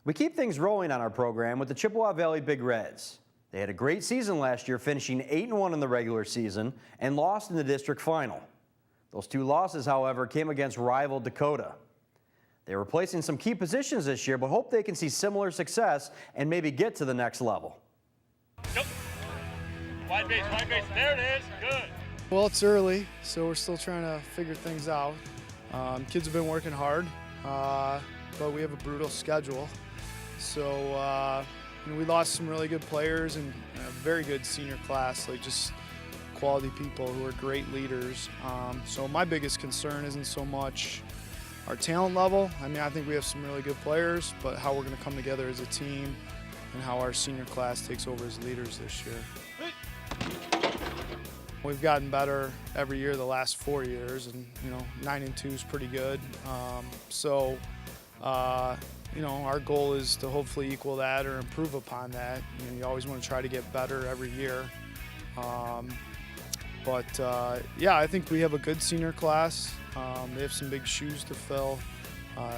We keep things rolling on our program with the Chippewa Valley Big Reds. They had a great season last year, finishing 8-1 in the regular season and lost in the district final. Those two losses, however, came against rival Dakota. They're replacing some key positions this year, but hope they can see similar success and maybe get to the next level. Nope. Wide base, there it is, good. Well, it's early, so we're still trying to figure things out. Kids have been working hard, but we have a brutal schedule. So we lost some really good players and a very good senior class, like just quality people who are great leaders. So my biggest concern isn't so much our talent level. I mean, I think we have some really good players, but how we're going to come together as a team and how our senior class takes over as leaders this year. We've gotten better every year the last 4 years, and 9-2 is pretty good. Our goal is to hopefully equal that or improve upon that. You always want to try to get better every year. Yeah, I think we have a good senior class. They have some big shoes to fill.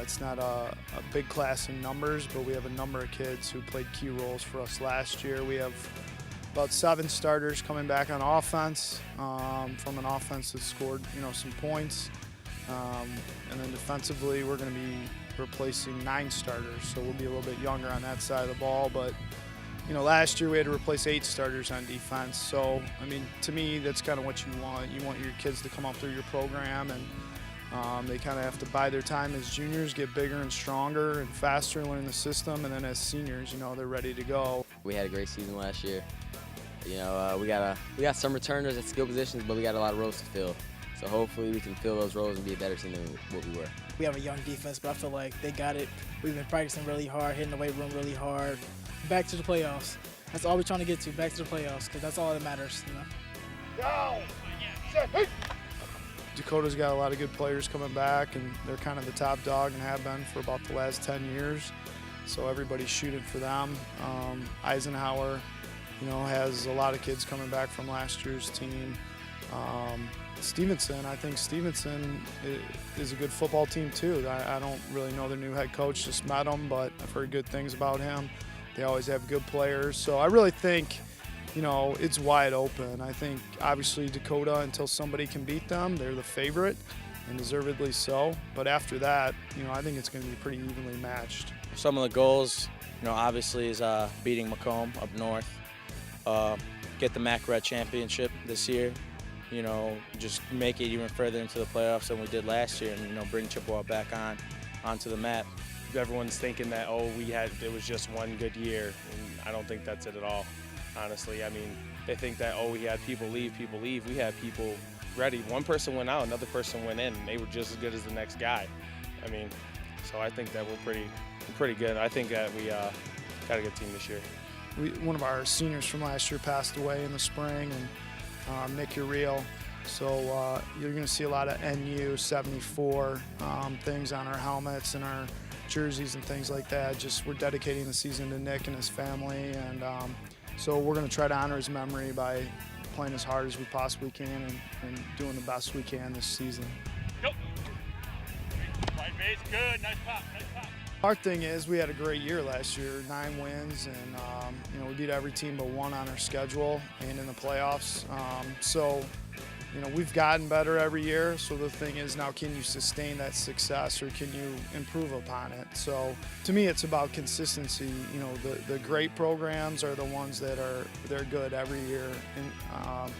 It's not a big class in numbers, but we have a number of kids who played key roles for us last year. We have about 7 starters coming back on offense from an offense that scored some points. And then defensively, we're going to be replacing 9 starters, so we'll be a little bit younger on that side of the ball. But last year we had to replace 8 starters on defense. So I mean, to me, that's kind of what you want. You want your kids to come up through your program, and they kind of have to bide their time as juniors, get bigger and stronger and faster, learn the system, and then as seniors, they're ready to go. We had a great season last year. We got some returners at skill positions, but we got a lot of roles to fill. So hopefully we can fill those roles and be a better team than what we were. We have a young defense, but I feel like they got it. We've been practicing really hard, hitting the weight room really hard. Back to the playoffs. That's all we're trying to get to, back to the playoffs, because that's all that matters. Down. Set. Hey. Dakota's got a lot of good players coming back, and they're kind of the top dog and have been for about the last 10 years. So everybody's shooting for them. Eisenhower, has a lot of kids coming back from last year's team. Stevenson, I think Stevenson is a good football team too. I don't really know their new head coach, just met him, but I've heard good things about him. They always have good players. So I really think, it's wide open. I think obviously Dakota, until somebody can beat them, they're the favorite, and deservedly so. But after that, I think it's going to be pretty evenly matched. Some of the goals, obviously is beating Macomb up north, get the MAC Red Championship this year. Just make it even further into the playoffs than we did last year, and bring Chippewa back onto the map. Everyone's thinking that it was just one good year, and I don't think that's it at all. Honestly, I mean, they think that we had people leave. We had people ready. One person went out, another person went in, and they were just as good as the next guy. I mean, so I think that we're pretty good. I think that we got a good team this year. One of our seniors from last year passed away in the spring, and Nick Uriel. So you're going to see a lot of NU 74 things on our helmets and our jerseys and things like that. Just we're dedicating the season to Nick and his family, and so we're going to try to honor his memory by playing as hard as we possibly can and doing the best we can this season. Nope. Wide base, good, nice pop. Our thing is we had a great year last year, 9 wins, and we beat every team but one on our schedule and in the playoffs. We've gotten better every year. So the thing is now, can you sustain that success or can you improve upon it? So to me, it's about consistency. The great programs are the ones that they're good every year. And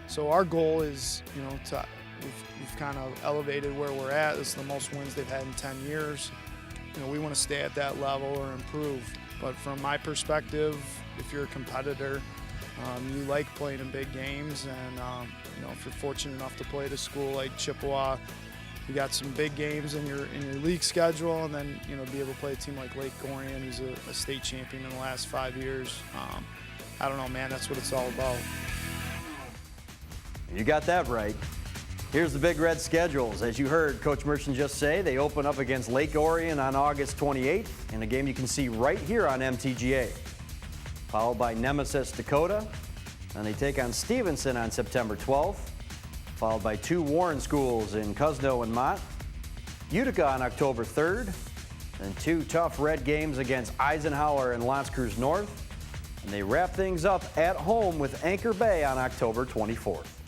so our goal is, we've kind of elevated where we're at. This is the most wins they've had in 10 years. We want to stay at that level or improve. But from my perspective, if you're a competitor, you like playing in big games, and if you're fortunate enough to play at a school like Chippewa, you got some big games in your league schedule, and then be able to play a team like Lake Orion, who's a state champion in the last 5 years. I don't know, man. That's what it's all about. You got that right. Here's the Big Red schedules. As you heard Coach Merchant just say, they open up against Lake Orion on August 28th in a game you can see right here on MTGA. Followed by Nemesis, Dakota. Then they take on Stevenson on September 12th. Followed by 2 Warren schools in Cuzno and Mott. Utica on October 3rd. then 2 tough Red games against Eisenhower and L'Anse Creuse North. And they wrap things up at home with Anchor Bay on October 24th.